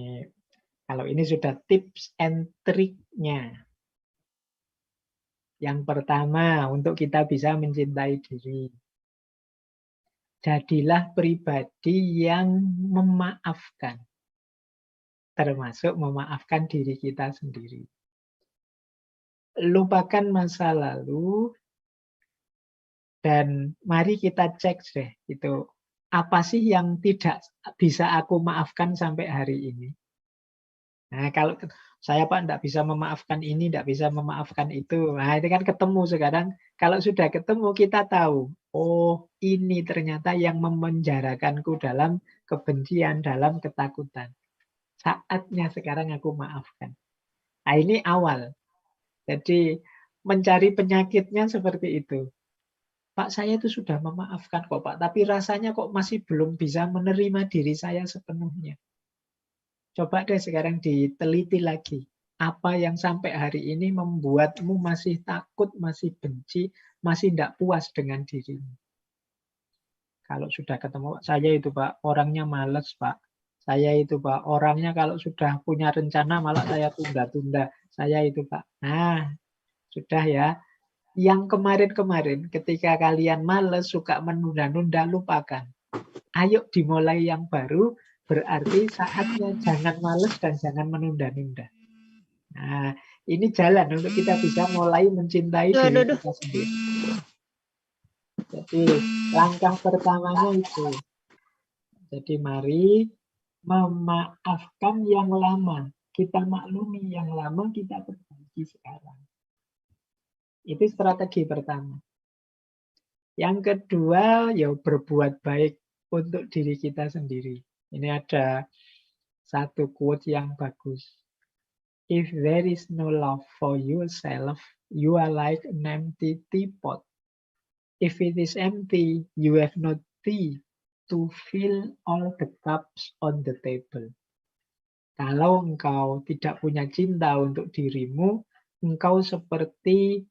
Ini, kalau ini sudah tips and triknya. Yang pertama, untuk kita bisa mencintai diri. Jadilah pribadi yang memaafkan. Termasuk memaafkan diri kita sendiri. Lupakan masa lalu, dan mari kita cek deh, itu apa sih yang tidak bisa aku maafkan sampai hari ini. Nah, kalau saya Pak tidak bisa memaafkan ini, tidak bisa memaafkan itu. Nah, itu kan ketemu sekarang. Kalau sudah ketemu, kita tahu, oh ini ternyata yang memenjarakanku dalam kebencian, dalam ketakutan. Saatnya sekarang aku maafkan. Nah, ini awal. Jadi mencari penyakitnya seperti itu. Pak, saya itu sudah memaafkan kok Pak, tapi rasanya kok masih belum bisa menerima diri saya sepenuhnya. Coba deh sekarang diteliti lagi. Apa yang sampai hari ini membuatmu masih takut, masih benci, masih tidak puas dengan dirimu. Kalau sudah ketemu, saya itu Pak, orangnya males Pak. Saya itu Pak, orangnya kalau sudah punya rencana malah saya tunda-tunda. Saya itu Pak. Nah, sudah ya. Yang kemarin-kemarin ketika kalian males, suka menunda-nunda, lupakan. Ayo dimulai yang baru, berarti saatnya jangan males dan jangan menunda-nunda. Nah, ini jalan untuk kita bisa mulai mencintai Aduh, diri aduh, aduh. kita sendiri. Jadi langkah pertamanya itu. Jadi mari memaafkan yang lama. Kita maklumi yang lama, kita perbaiki sekarang. Itu strategi pertama. Yang kedua, ya berbuat baik untuk diri kita sendiri. Ini ada satu quote yang bagus. If there is no love for yourself, you are like an empty teapot. If it is empty, you have no tea to fill all the cups on the table. Kalau engkau tidak punya cinta untuk dirimu, engkau seperti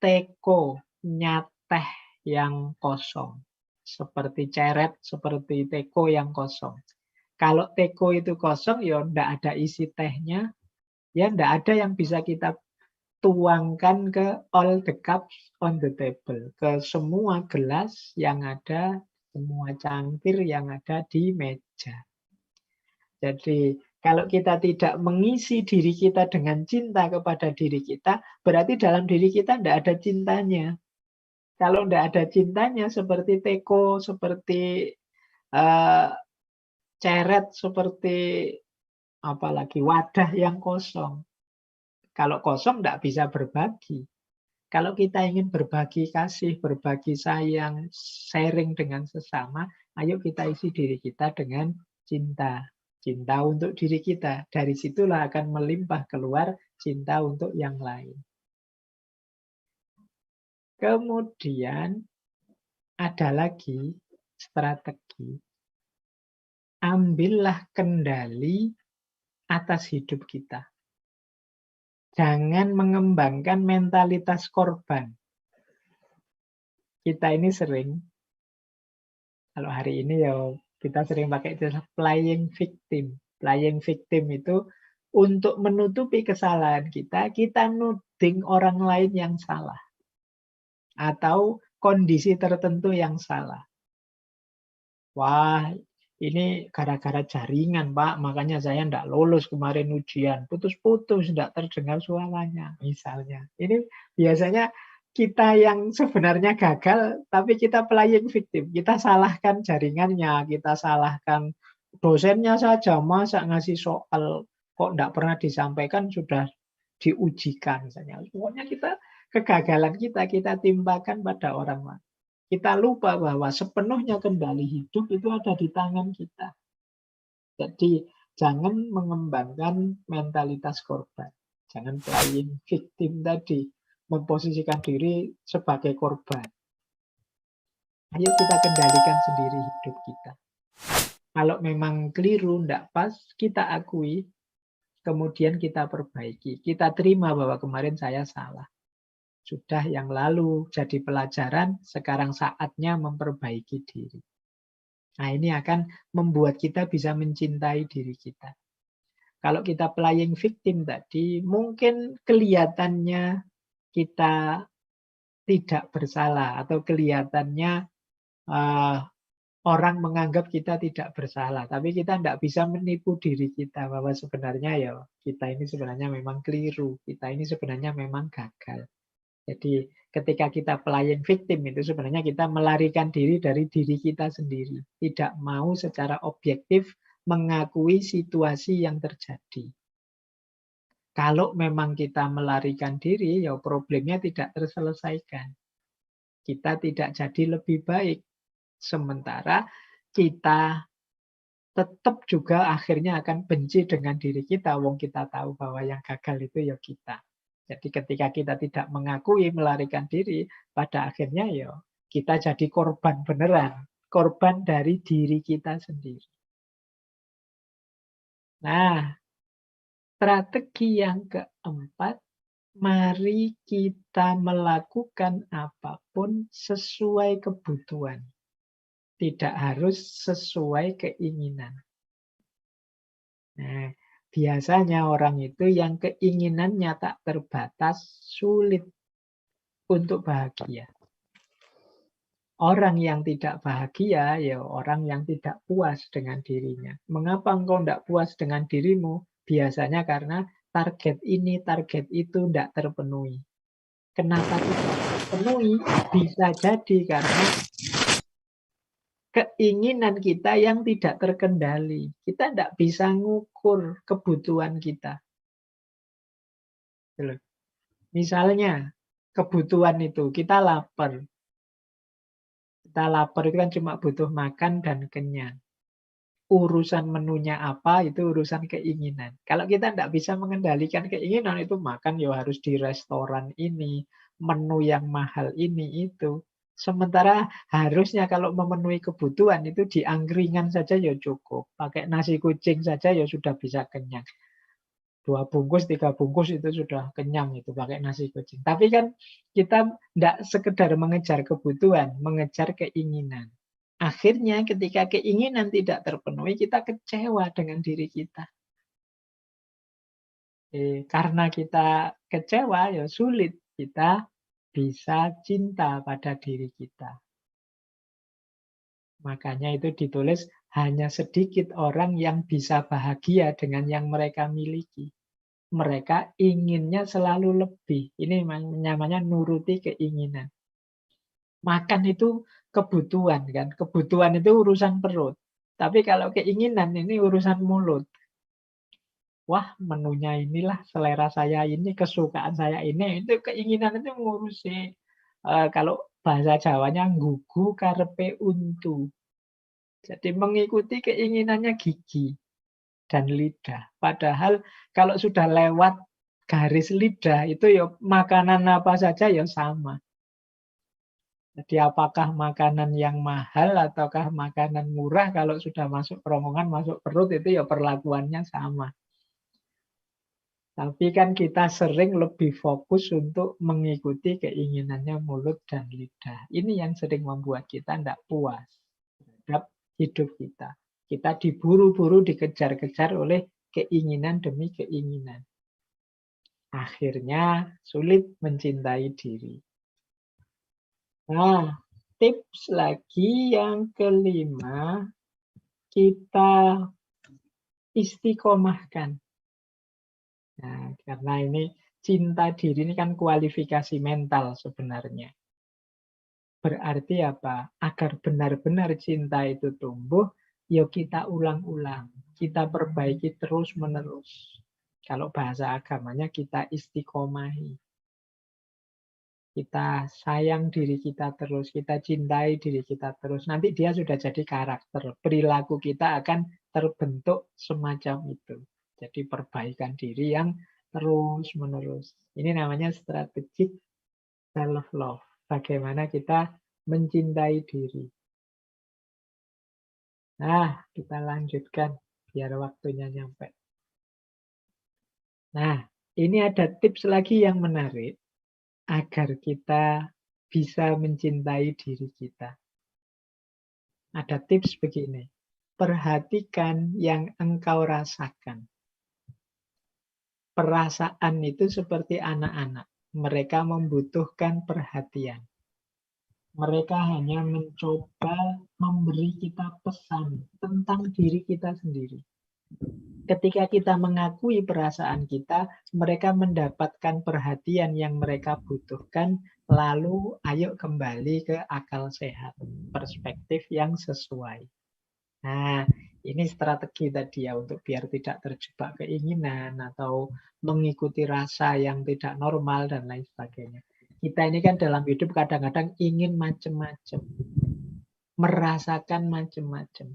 teko nyateh yang kosong. Seperti ceret, seperti teko yang kosong. Kalau teko itu kosong, ya tidak ada isi tehnya, ya tidak ada yang bisa kita tuangkan ke all the cups on the table. Ke semua gelas yang ada, semua cangkir yang ada di meja. Jadi kalau kita tidak mengisi diri kita dengan cinta kepada diri kita, berarti dalam diri kita tidak ada cintanya. Kalau tidak ada cintanya, seperti teko, seperti ceret, seperti apalagi wadah yang kosong. Kalau kosong tidak bisa berbagi. Kalau kita ingin berbagi kasih, berbagi sayang, sharing dengan sesama, ayo kita isi diri kita dengan cinta. Cinta untuk diri kita. Dari situlah akan melimpah keluar cinta untuk yang lain. Kemudian ada lagi strategi. Ambillah kendali atas hidup kita. Jangan mengembangkan mentalitas korban. Kita ini sering, kalau hari ini ya kita sering pakai istilah playing victim. Playing victim itu untuk menutupi kesalahan kita nuding orang lain yang salah. Atau kondisi tertentu yang salah. Wah, ini gara-gara jaringan, Pak. Makanya saya tidak lolos kemarin ujian. Putus-putus, tidak terdengar suaranya, misalnya. Ini biasanya kita yang sebenarnya gagal, tapi kita playing victim. Kita salahkan jaringannya, kita salahkan dosennya saja. Masa ngasih soal kok tidak pernah disampaikan, sudah diujikan. Misalnya. Pokoknya kegagalan kita timpakan pada orang lain. Kita lupa bahwa sepenuhnya kendali hidup itu ada di tangan kita. Jadi jangan mengembangkan mentalitas korban. Jangan playing victim tadi. Memposisikan diri sebagai korban. Ayo kita kendalikan sendiri hidup kita. Kalau memang keliru, tidak pas, kita akui. Kemudian kita perbaiki. Kita terima bahwa kemarin saya salah. Sudah yang lalu jadi pelajaran, sekarang saatnya memperbaiki diri. Nah, ini akan membuat kita bisa mencintai diri kita. Kalau kita playing victim tadi, mungkin kelihatannya kita tidak bersalah atau kelihatannya uh, orang menganggap kita tidak bersalah, tapi kita tidak bisa menipu diri kita bahwa sebenarnya ya kita ini sebenarnya memang keliru, kita ini sebenarnya memang gagal. Jadi ketika kita playing victim itu sebenarnya kita melarikan diri dari diri kita sendiri, tidak mau secara objektif mengakui situasi yang terjadi. Kalau memang kita melarikan diri, ya problemnya tidak terselesaikan. Kita tidak jadi lebih baik. Sementara kita tetap juga akhirnya akan benci dengan diri kita. Wong kita tahu bahwa yang gagal itu ya kita. Jadi ketika kita tidak mengakui, melarikan diri, pada akhirnya ya kita jadi korban beneran. Korban dari diri kita sendiri. Nah, strategi yang keempat, mari kita melakukan apapun sesuai kebutuhan. Tidak harus sesuai keinginan. Nah, biasanya orang itu yang keinginannya tak terbatas sulit untuk bahagia. Orang yang tidak bahagia, ya orang yang tidak puas dengan dirinya. Mengapa engkau tidak puas dengan dirimu? Biasanya karena target ini, target itu tidak terpenuhi. Kenapa tidak terpenuhi? Bisa jadi karena keinginan kita yang tidak terkendali. Kita tidak bisa ngukur kebutuhan kita. Misalnya, kebutuhan itu, kita lapar. Kita lapar itu kan cuma butuh makan dan kenyang. Urusan menunya apa, itu urusan keinginan. Kalau kita tidak bisa mengendalikan keinginan, itu makan ya harus di restoran ini, menu yang mahal ini, itu. Sementara harusnya kalau memenuhi kebutuhan itu di angkringan saja ya cukup. Pakai nasi kucing saja ya sudah bisa kenyang. 2 bungkus, 3 bungkus itu sudah kenyang itu pakai nasi kucing. Tapi kan kita tidak sekedar mengejar kebutuhan, mengejar keinginan. Akhirnya ketika keinginan tidak terpenuhi, kita kecewa dengan diri kita. Karena kita kecewa, ya sulit kita bisa cinta pada diri kita. Makanya itu ditulis hanya sedikit orang yang bisa bahagia dengan yang mereka miliki. Mereka inginnya selalu lebih. Ini namanya nuruti keinginan. Makan itu kebutuhan kan. Kebutuhan itu urusan perut. Tapi kalau keinginan ini urusan mulut. Wah, menunya inilah selera saya ini, kesukaan saya ini. Itu keinginan itu ngurusi. Kalau bahasa Jawanya nggugu karepe untu. Jadi mengikuti keinginannya gigi dan lidah. Padahal kalau sudah lewat garis lidah itu ya makanan apa saja ya sama. Jadi apakah makanan yang mahal ataukah makanan murah, kalau sudah masuk kerongkongan, masuk perut itu ya perlakuannya sama. Tapi kan kita sering lebih fokus untuk mengikuti keinginannya mulut dan lidah. Ini yang sering membuat kita tidak puas terhadap hidup kita. Kita diburu-buru, dikejar-kejar oleh keinginan demi keinginan. Akhirnya sulit mencintai diri. Nah, tips lagi yang kelima, kita istiqomahkan. Nah, karena ini cinta diri ini kan kualifikasi mental sebenarnya. Berarti apa? Agar benar-benar cinta itu tumbuh, ya kita ulang-ulang. Kita perbaiki terus-menerus. Kalau bahasa agamanya kita istiqomahi. Kita sayang diri kita terus, kita cintai diri kita terus. Nanti dia sudah jadi karakter. Perilaku kita akan terbentuk semacam itu. Jadi perbaikan diri yang terus-menerus. Ini namanya strategic self-love. Bagaimana kita mencintai diri. Nah, kita lanjutkan biar waktunya nyampe. Nah, ini ada tips lagi yang menarik agar kita bisa mencintai diri kita. Ada tips begini, perhatikan yang engkau rasakan. Perasaan itu seperti anak-anak. Mereka membutuhkan perhatian. Mereka hanya mencoba memberi kita pesan tentang diri kita sendiri. Ketika kita mengakui perasaan kita, mereka mendapatkan perhatian yang mereka butuhkan, lalu ayo kembali ke akal sehat, perspektif yang sesuai. Nah, ini strategi tadi ya untuk biar tidak terjebak keinginan atau mengikuti rasa yang tidak normal dan lain sebagainya. Kita ini kan dalam hidup kadang-kadang ingin macam-macam, merasakan macam-macam.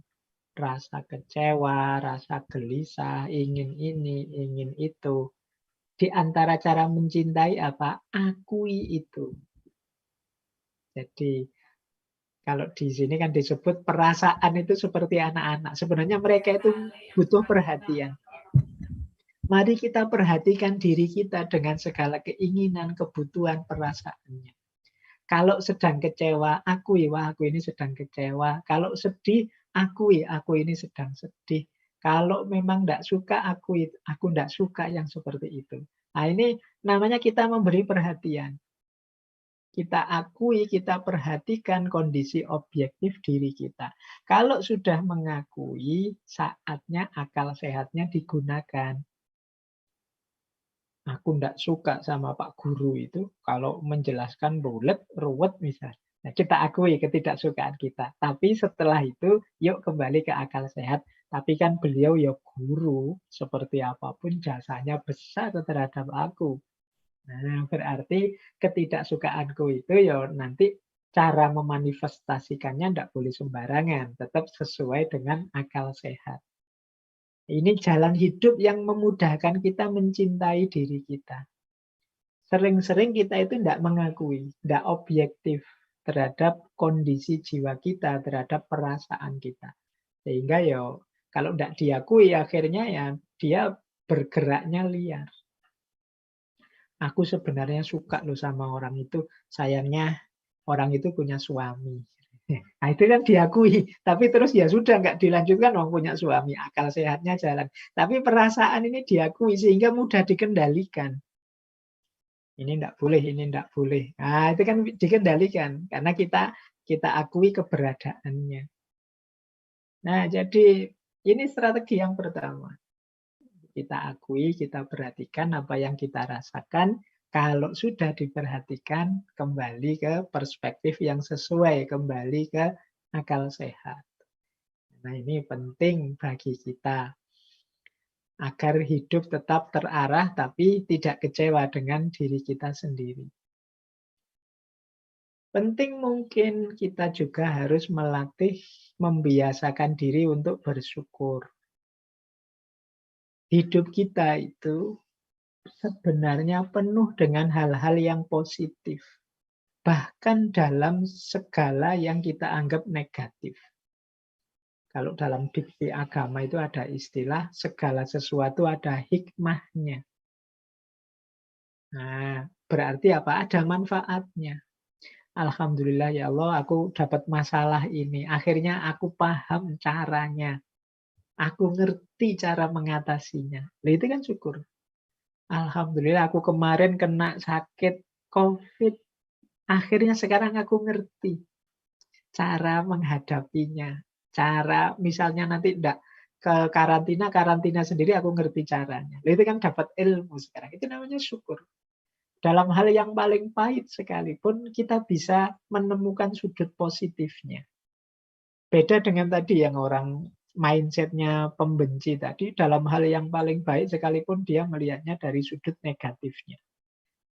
Rasa kecewa, rasa gelisah, ingin ini, ingin itu. Di antara cara mencintai apa? Akui itu. Jadi kalau di sini kan disebut perasaan itu seperti anak-anak. Sebenarnya mereka itu butuh perhatian. Mari kita perhatikan diri kita dengan segala keinginan, kebutuhan, perasaannya. Kalau sedang kecewa, akui, wah aku ini sedang kecewa. Kalau sedih, akui, aku ini sedang sedih. Kalau memang tidak suka, akui, aku tidak suka yang seperti itu. Nah ini namanya kita memberi perhatian. Kita akui, kita perhatikan kondisi objektif diri kita. Kalau sudah mengakui, saatnya akal sehatnya digunakan. Aku tidak suka sama Pak Guru itu, kalau menjelaskan ruwet misalnya. Nah, kita akui ketidaksukaan kita. Tapi setelah itu, yuk kembali ke akal sehat. Tapi kan beliau ya guru, seperti apapun jasanya besar terhadap aku. Nah, berarti ketidaksukaanku itu ya nanti cara memanifestasikannya tidak boleh sembarangan, tetap sesuai dengan akal sehat. Ini jalan hidup yang memudahkan kita mencintai diri kita. Sering-sering kita itu tidak mengakui, tidak objektif terhadap kondisi jiwa kita, terhadap perasaan kita. Sehingga ya kalau tidak diakui akhirnya ya dia bergeraknya liar. Aku sebenarnya suka loh sama orang itu. Sayangnya orang itu punya suami. Nah itu kan diakui. Tapi terus ya sudah nggak dilanjutkan orang punya suami. Akal sehatnya jalan. Tapi perasaan ini diakui sehingga mudah dikendalikan. Ini tidak boleh, ini tidak boleh. Nah itu kan dikendalikan. Karena kita akui keberadaannya. Nah jadi ini strategi yang pertama. Kita akui, kita perhatikan apa yang kita rasakan. Kalau sudah diperhatikan, kembali ke perspektif yang sesuai, kembali ke akal sehat. Nah, ini penting bagi kita agar hidup tetap terarah tapi tidak kecewa dengan diri kita sendiri. Penting mungkin kita juga harus melatih, membiasakan diri untuk bersyukur. Hidup kita itu sebenarnya penuh dengan hal-hal yang positif. Bahkan dalam segala yang kita anggap negatif. Kalau dalam diksi agama itu ada istilah, segala sesuatu ada hikmahnya. Nah, berarti apa? Ada manfaatnya. Alhamdulillah ya Allah, aku dapat masalah ini. Akhirnya aku paham caranya. Aku ngerti cara mengatasinya. Nah, itu kan syukur. Alhamdulillah aku kemarin kena sakit COVID. Akhirnya sekarang aku ngerti cara menghadapinya. Cara misalnya nanti enggak ke karantina sendiri aku ngerti caranya. Nah, itu kan dapat ilmu sekarang. Itu namanya syukur. Dalam hal yang paling pahit sekalipun kita bisa menemukan sudut positifnya. Beda dengan tadi yang orang mindsetnya pembenci tadi, dalam hal yang paling baik sekalipun dia melihatnya dari sudut negatifnya.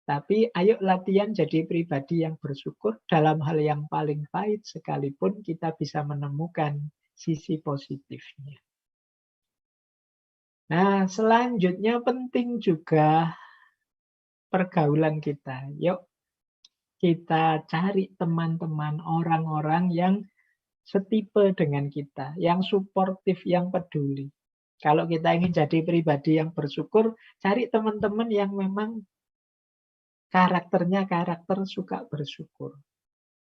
Tapi ayo latihan jadi pribadi yang bersyukur dalam hal yang paling pahit sekalipun kita bisa menemukan sisi positifnya. Nah, selanjutnya penting juga pergaulan kita. Yuk kita cari teman-teman, orang-orang yang setipe dengan kita, yang suportif, yang peduli. Kalau kita ingin jadi pribadi yang bersyukur, cari teman-teman yang memang karakternya karakter suka bersyukur.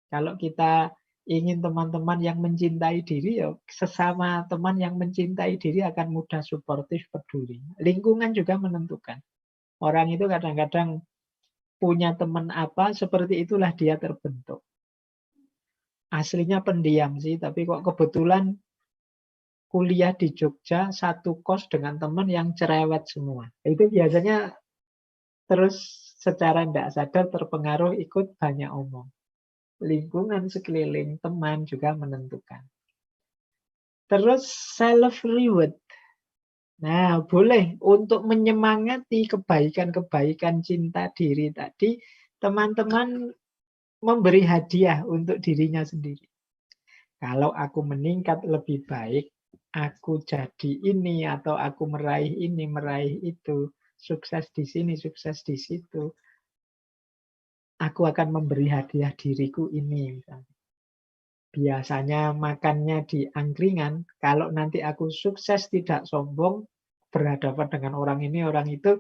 Kalau kita ingin teman-teman yang mencintai diri, ya sesama teman yang mencintai diri akan mudah suportif, peduli. Lingkungan juga menentukan. Orang itu kadang-kadang punya teman apa, seperti itulah dia terbentuk. Aslinya pendiam sih, tapi kok kebetulan kuliah di Jogja, satu kos dengan teman yang cerewet semua. Itu biasanya terus secara tidak sadar terpengaruh ikut banyak omong. Lingkungan sekeliling, teman juga menentukan. Terus self-reward. Nah, boleh untuk menyemangati kebaikan-kebaikan cinta diri tadi, teman-teman memberi hadiah untuk dirinya sendiri. Kalau aku meningkat lebih baik, aku jadi ini, atau aku meraih ini, meraih itu, sukses di sini, sukses di situ, aku akan memberi hadiah diriku ini. Misalnya. Biasanya makannya di angkringan, kalau nanti aku sukses tidak sombong, berhadapan dengan orang ini, orang itu,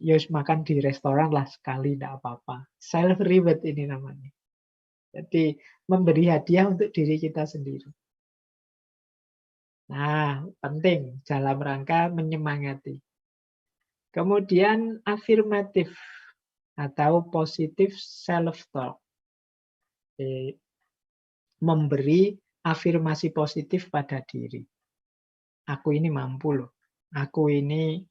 yus makan di restoran lah sekali, tidak apa-apa. Self-reward ini namanya. Jadi, memberi hadiah untuk diri kita sendiri. Nah, penting dalam rangka menyemangati. Kemudian afirmatif atau positif self-talk. Memberi afirmasi positif pada diri. Aku ini mampu loh. Aku ini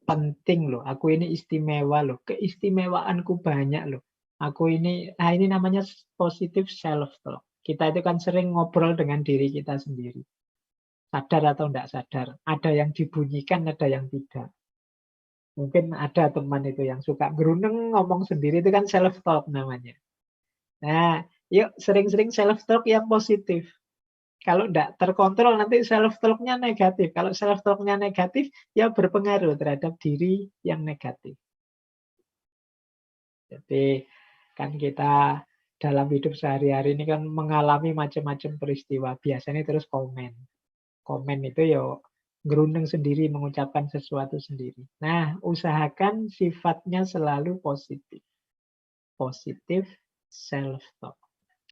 penting loh. Aku ini istimewa loh. Keistimewaanku banyak loh. Aku ini, nah ini namanya positif self-talk. Kita itu kan sering ngobrol dengan diri kita sendiri. Sadar atau tidak sadar. Ada yang dibunyikan, ada yang tidak. Mungkin ada teman itu yang suka geruneng ngomong sendiri, itu kan self-talk namanya. Nah, yuk sering-sering self-talk yang positif. Kalau tidak terkontrol nanti self-talk-nya negatif. Kalau self-talk-nya negatif, ya berpengaruh terhadap diri yang negatif. Jadi kan kita dalam hidup sehari-hari ini kan mengalami macam-macam peristiwa. Biasanya terus komen. Komen itu ya gerundeng sendiri, mengucapkan sesuatu sendiri. Nah, usahakan sifatnya selalu positif. Positif self-talk.